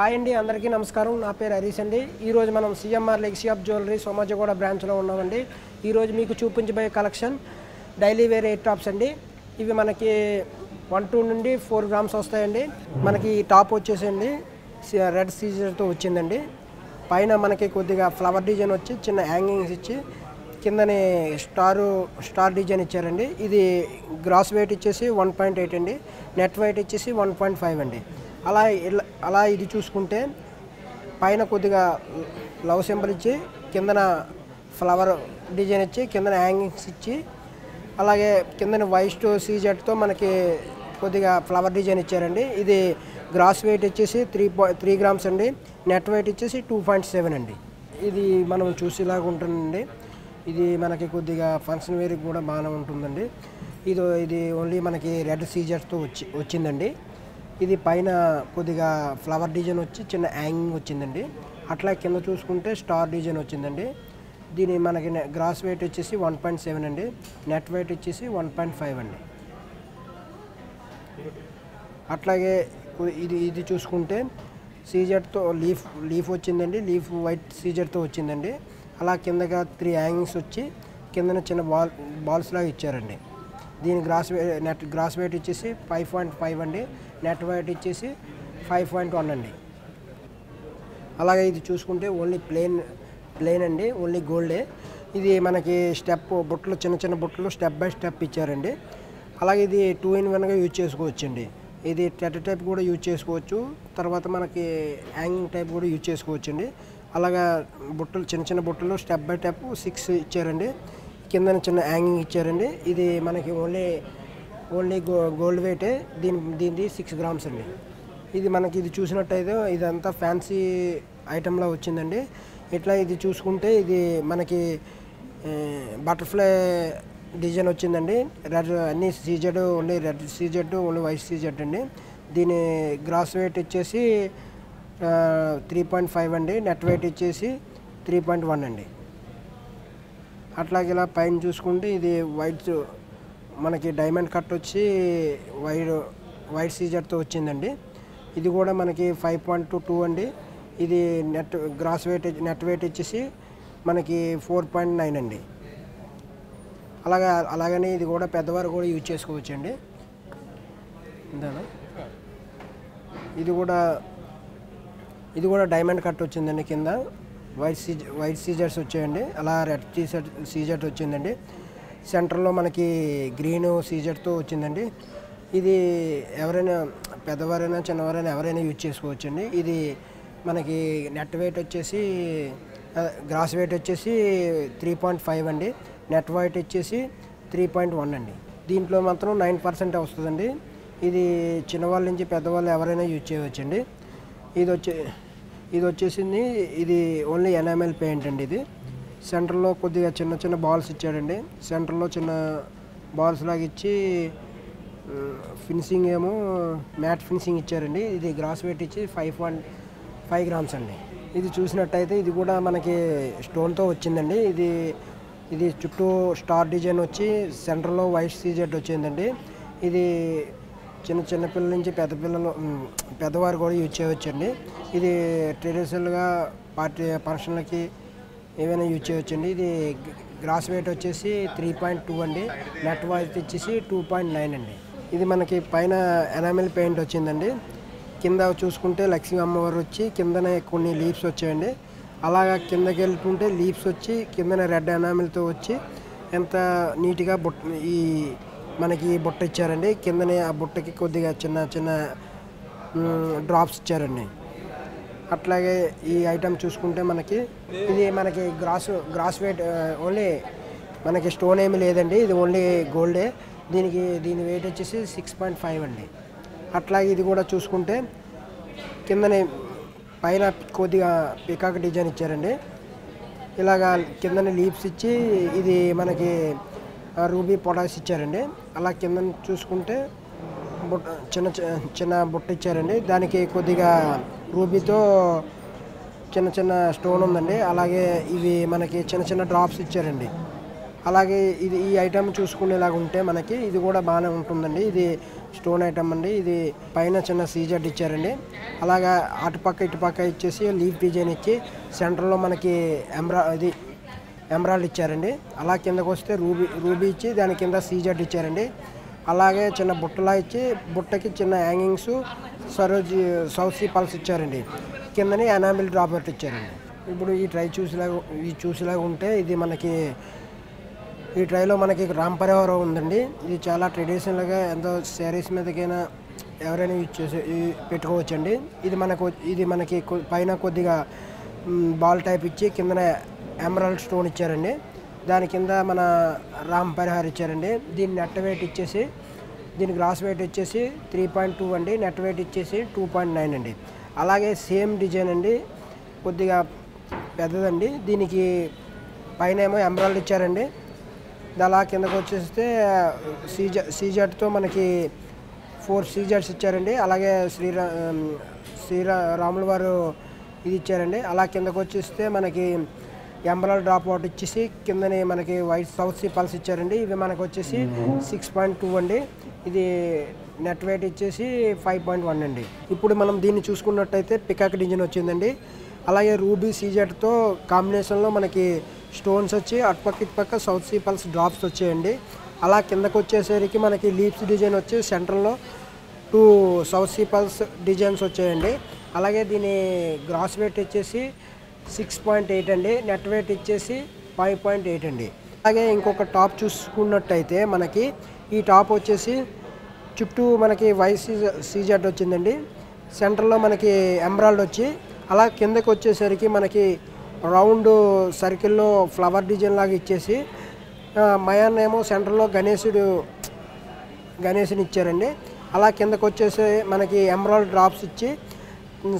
Hi అండి, అందరికీ నమస్కారం. నా పేరు హరీష్ అండి. ఈరోజు మనం CMR legacy of jewellery Somajiguda బ్రాంచ్లో ఉన్నామండి. ఈరోజు మీకు చూపించబోయే collection daily wear ear tops అండి. ఇవి మనకి 1-2 నుండి 4 గ్రామ్స్ వస్తాయండి. మనకి టాప్ వచ్చేసండి రెడ్ సీజర్తో వచ్చిందండి. పైన మనకి కొద్దిగా ఫ్లవర్ డిజైన్ వచ్చి చిన్న హ్యాంగింగ్స్ ఇచ్చి కిందనే స్టార్ డిజైన్ ఇచ్చారండి. ఇది గ్రాస్ వెయిట్ ఇచ్చేసి 1.8 అండి, నెట్ వెయిట్ ఇచ్చేసి 1.5 అండి. అలా ఇది చూసుకుంటే పైన కొద్దిగా లవ్ సింబల్ ఇచ్చి కిందన ఫ్లవర్ డిజైన్ ఇచ్చి కిందన హ్యాంగింగ్స్ ఇచ్చి అలాగే కిందన వైట్ సీజెట్తో మనకి కొద్దిగా ఫ్లవర్ డిజైన్ ఇచ్చారండి. ఇది గ్రాస్ వెయిట్ వచ్చేసి 3 గ్రామ్స్ అండి, నెట్ వెయిట్ వచ్చేసి 2.7 అండి. ఇది మనం చూసేలాగా ఉంటుందండి. ఇది మనకి కొద్దిగా ఫంక్షన్ వేర్కి కూడా బాగానే ఉంటుందండి. ఇది ఓన్లీ మనకి రెడ్ సీజర్తో వచ్చిందండి. ఇది పైన కొద్దిగా ఫ్లవర్ డిజైన్ వచ్చి చిన్న హ్యాంగింగ్ వచ్చిందండి. అట్లా కింద చూసుకుంటే స్టార్ డిజైన్ వచ్చిందండి. దీని మనకి గ్రాస్ వెయిట్ వచ్చేసి 1.7 అండి, నెట్ వెయిట్ వచ్చేసి 1.5 అండి. అట్లాగే ఇది చూసుకుంటే సీజర్తో లీఫ్ వచ్చిందండి. లీఫ్ వైట్ సీజర్తో వచ్చిందండి. అలా కిందగా 3 హ్యాంగింగ్స్ వచ్చి కిందన చిన్న బాల్స్ లాగా ఇచ్చారండి. దీని గ్రాస్ వెయిట్ వచ్చేసి 5.5 అండి, నెట్ వెయిట్ వచ్చేసి 5.1 అండి. అలాగే ఇది చూసుకుంటే ఓన్లీ ప్లెయిన్ అండి, ఓన్లీ గోల్డే. ఇది మనకి బుట్టలు చిన్న బుట్టలు స్టెప్ బై స్టెప్ ఇచ్చారండి. అలాగే ఇది 2-in-1గా యూజ్ చేసుకోవచ్చండి. ఇది టెట్ టైప్ కూడా యూజ్ చేసుకోవచ్చు, తర్వాత మనకి హ్యాంగింగ్ టైప్ కూడా యూజ్ చేసుకోవచ్చండి. అలాగా బుట్టలు చిన్న బుట్టలు స్టెప్ బై స్టెప్ 6 ఇచ్చారండి. కింద చిన్న హ్యాంగింగ్ ఇచ్చారండి. ఇది మనకి ఓన్లీ గోల్డ్ వెయిటే. దీనిది 6 గ్రామ్స్ అండి. ఇది చూసినట్టయితే ఇదంతా ఫ్యాన్సీ ఐటెంలా వచ్చిందండి. ఇట్లా ఇది చూసుకుంటే ఇది మనకి బటర్ఫ్లై డిజైన్ వచ్చిందండి. రెడ్ అన్ని CZ, only red CZ, only white CZ అండి. దీని గ్రాస్ వెయిట్ వచ్చేసి 3.5 అండి, నెట్ వెయిట్ వచ్చేసి 3.1 అండి. అట్లాగే ఇలా పైన చూసుకుంటే ఇది వైట్ మనకి డైమండ్ కట్ వచ్చి వైట్ సీజర్తో వచ్చిందండి. ఇది కూడా మనకి 5.2 అండి. ఇది నెట్ వెయిట్ వచ్చేసి మనకి 4.9 అండి. అలాగనే ఇది కూడా పెద్దవారు కూడా యూజ్ చేసుకోవచ్చండి. ఇందానా ఇది కూడా డైమండ్ కట్ వచ్చిందండి. కింద వైట్ సీజర్స్ వచ్చాయండి. అలా రెడ్ సీజర్ వచ్చిందండి. సెంటర్లో మనకి గ్రీన్ సీజర్తో వచ్చిందండి. ఇది ఎవరైనా పెద్దవారైనా చిన్నవారైనా ఎవరైనా యూజ్ చేసుకోవచ్చండి. ఇది మనకి నెట్ వెయిట్ వచ్చేసి గ్రాస్ వెయిట్ వచ్చేసి 3.5 అండి, నెట్ వెయిట్ వచ్చేసి 3.1 అండి. దీంట్లో మాత్రం 9% వస్తుందండి. ఇది చిన్నవాళ్ళ నుంచి పెద్దవాళ్ళు ఎవరైనా యూజ్ చేయవచ్చండి. ఇది వచ్చేసింది ఇది ఓన్లీ ఎనామెల్ పెయింట్ అండి. ఇది సెంటర్లో కొద్దిగా చిన్న బాల్స్ ఇచ్చాడండి. సెంటర్లో చిన్న బాల్స్ లాగా ఇచ్చి ఫినిషింగ్ ఏమో మ్యాట్ ఫినిషింగ్ ఇచ్చారండి. ఇది గ్రాస్ వెయిట్ ఇచ్చి 5.5 గ్రామ్స్ అండి. ఇది చూసినట్టయితే ఇది కూడా మనకి స్టోన్తో వచ్చిందండి. ఇది చుట్టూ స్టార్ డిజైన్ వచ్చి సెంటర్లో వైట్ సీజెడ్ వచ్చిందండి. ఇది చిన్న పిల్లల నుంచి పెద్దవారు కూడా యూజ్ చేయవచ్చండి. ఇది ట్రెడిషనల్గా పార్టీ ఫంక్షన్లకి ఏవైనా యూజ్ చేయవచ్చండి. ఇది గ్రాస్ వెయిట్ వచ్చేసి 3.2 అండి, నెట్ వెయిట్ వచ్చేసి 2.9 అండి. ఇది మనకి పైన ఎనామిల్ పెయింట్ వచ్చిందండి. కింద చూసుకుంటే లక్ష్మీ అమ్మవారు వచ్చి కిందనే కొన్ని లీవ్స్ వచ్చాయండి. అలాగా కిందకి వెళ్తుంటే లీవ్స్ వచ్చి కిందనే రెడ్ ఎనామిల్తో వచ్చి ఎంత నీట్గా మనకి బుట్ట ఇచ్చారండి. కిందనే ఆ బుట్టకి కొద్దిగా చిన్న డ్రాప్స్ ఇచ్చారండి. అట్లాగే ఈ ఐటమ్ చూసుకుంటే ఇది మనకి గ్రాస్ వెయిట్ ఓన్లీ మనకి స్టోన్ ఏమీ లేదండి. ఇది ఓన్లీ గోల్డే. దీని వెయిట్ వచ్చేసి 6.5 అండి. అట్లాగే ఇది కూడా చూసుకుంటే కిందనే పైన కొద్దిగా పికాక్ డిజైన్ ఇచ్చారండి. ఇలాగా కిందనే లీవ్స్ ఇచ్చి ఇది మనకి రూబీ పొటాస్ ఇచ్చారండి. అలా కింద చూసుకుంటే చిన్న బుట్ట ఇచ్చారండి. దానికి కొద్దిగా రూబీతో చిన్న స్టోన్ ఉందండి. అలాగే ఇవి మనకి చిన్న డ్రాప్స్ ఇచ్చారండి. అలాగే ఇది ఈ ఐటమ్ చూసుకునేలాగా ఉంటే మనకి ఇది కూడా బాగానే ఉంటుందండి. ఇది స్టోన్ ఐటమ్ అండి. ఇది పైన చిన్న సీజెడ్ ఇచ్చారండి. అలాగా అటుపక్క ఇటుపక్క ఇచ్చేసి లీఫ్ డిజైన్ ఇచ్చి సెంటర్లో మనకి ఎమరాల్డ్ ఇచ్చారండి. అలా కిందకు వస్తే రూబీ ఇచ్చి దాని కింద సీజెడ్ ఇచ్చారండి. అలాగే చిన్న బుట్టలా ఇచ్చి బుట్టకి చిన్న హ్యాంగింగ్స్ సౌత్ సీ పల్స్ ఇచ్చారండి. కిందని ఎనామిల్ డ్రాపర్ ఇచ్చారండి. ఇప్పుడు ఈ ట్రై చూసేలాగా ఉంటే ఇది మనకి ఈ ట్రైలో మనకి రామ్ పరివారం ఉందండి. ఇది చాలా ట్రెడిషనల్గా ఎంతో శారీస్ మీదకైనా ఎవరైనా యూజ్ చేసి పెట్టుకోవచ్చండి. ఇది మనకి పైన కొద్దిగా బాల్ టైప్ ఇచ్చి కిందన ఎమరాల్డ్ స్టోన్ ఇచ్చారండి. దాని కింద మన రామ్ పరిహార్ ఇచ్చారండి. దీని నెట్ వెయిట్ ఇచ్చేసి దీని గ్రాస్ వెయిట్ వచ్చేసి 3.2 అండి. నెట్ వెయిట్ ఇచ్చేసి 2.9 అండి. అలాగే సేమ్ డిజైన్ అండి, కొద్దిగా పెద్దదండి. దీనికి పైన ఏమో ఎమరాల్డ్ ఇచ్చారండి. అలా కిందకు వచ్చేస్తే సీజెడ్తో మనకి 4 సీజెడ్స్ ఇచ్చారండి. అలాగే శ్రీరాముల వారు ఇది ఇచ్చారండి. అలా కిందకు వచ్చేస్తే మనకి ఎమరాల్డ్ డ్రాప్ అవుట్ ఇచ్చేసి కిందని మనకి వైట్ సౌత్ సీ పల్స్ ఇచ్చారండి. ఇవి మనకు వచ్చేసి 6.2 అండి. ఇది నెట్ వెయిట్ ఇచ్చేసి 5.1 అండి. ఇప్పుడు మనం దీన్ని చూసుకున్నట్టయితే పికాక్ డిజైన్ వచ్చిందండి. అలాగే రూబీ సీజెడ్తో కాంబినేషన్లో మనకి స్టోన్స్ వచ్చి అటుపక్క ఇటుపక్క సౌత్ సీ పల్స్ డ్రాప్స్ వచ్చాయండి. అలా కిందకు వచ్చేసరికి మనకి లీప్స్ డిజైన్ వచ్చి సెంటర్లో 2 సౌత్ సీ పల్స్ డిజైన్స్ వచ్చాయండి. అలాగే దీని గ్రాస్ వెయిట్ వచ్చేసి 6.8 అండి. నెట్ వెయిట్ ఇచ్చేసి 5.8 అండి. అలాగే ఇంకొక టాప్ చూసుకున్నట్టయితే మనకి ఈ టాప్ వచ్చేసి చుట్టూ మనకి వైట్ సీజెడ్ వచ్చిందండి. సెంటర్లో మనకి ఎమరాల్డ్ వచ్చి అలా కిందకి వచ్చేసరికి మనకి రౌండ్ సర్కిల్లో ఫ్లవర్ డిజైన్ లాగా ఇచ్చేసి మయాన్ ఏమో సెంటర్లో గణేశుని ఇచ్చారండి. అలా కిందకు వచ్చేసి మనకి ఎమరాల్డ్ డ్రాప్స్ ఇచ్చి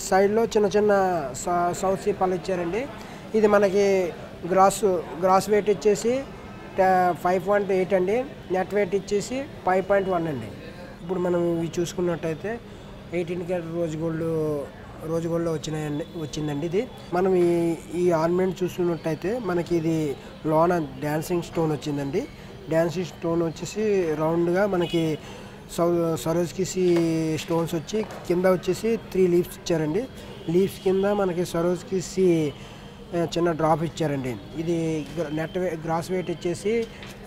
సైడ్లో చిన్న చిన్న సౌత్ సీ పళ్ళు ఇచ్చారండి. ఇది మనకి గ్రాస్ వెయిట్ ఇచ్చేసి 5.8 అండి. నెట్ వెయిట్ ఇచ్చేసి 5.1 అండి. ఇప్పుడు మనం ఇవి చూసుకున్నట్టయితే 18 క్యారెట్ రోజ్ గోల్డ్లో వచ్చిందండి. ఇది మనం ఈ ఆర్నమెంట్ చూసుకున్నట్టయితే మనకి ఇది లోన డాన్సింగ్ స్టోన్ వచ్చిందండి. డాన్సింగ్ స్టోన్ వచ్చేసి రౌండ్గా మనకి సరోజ్కి స్టోన్స్ వచ్చి కింద వచ్చేసి 3 లీవ్స్ ఇచ్చారండి. లీవ్స్ కింద మనకి సరోజ్కి చిన్న డ్రాప్ ఇచ్చారండి. ఇది గ్రాస్ వెయిట్ వచ్చేసి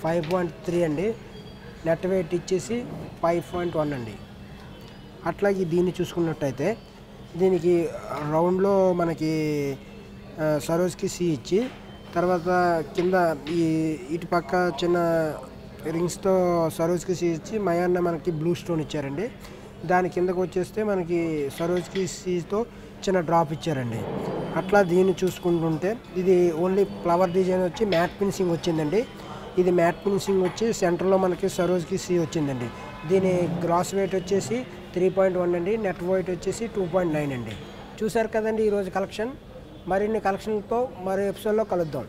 5.3 అండి. నెట్ వెయిట్ ఇచ్చేసి 5.1 అండి. అట్లాగే దీన్ని చూసుకున్నట్టయితే దీనికి రౌండ్లో మనకి సరోజ్కి ఇచ్చి తర్వాత కింద ఇటు పక్క చిన్న రింగ్స్తో సరోజ్కి ఇచ్చి మయాన్న మనకి బ్లూ స్టోన్ ఇచ్చారండి. దాని కిందకు వచ్చేస్తే మనకి సరోజ్కి తో చిన్న డ్రాప్ ఇచ్చారండి. అట్లా దీన్ని చూసుకుంటుంటే ఇది ఓన్లీ ఫ్లవర్ డిజైన్ వచ్చి మ్యాట్ ఫినిషింగ్ వచ్చిందండి. ఇది మ్యాట్ ఫినిషింగ్ వచ్చి సెంటర్లో మనకి సరోజ్కి వచ్చిందండి. దీని గ్రాస్ వెయిట్ వచ్చేసి 3.1 అండి. నెట్ వెయిట్ వచ్చేసి 2.9 అండి. చూసారు కదండి ఈరోజు కలెక్షన్. మరిన్ని కలెక్షన్లతో మరో ఎపిసోడ్లో కలుద్దాం.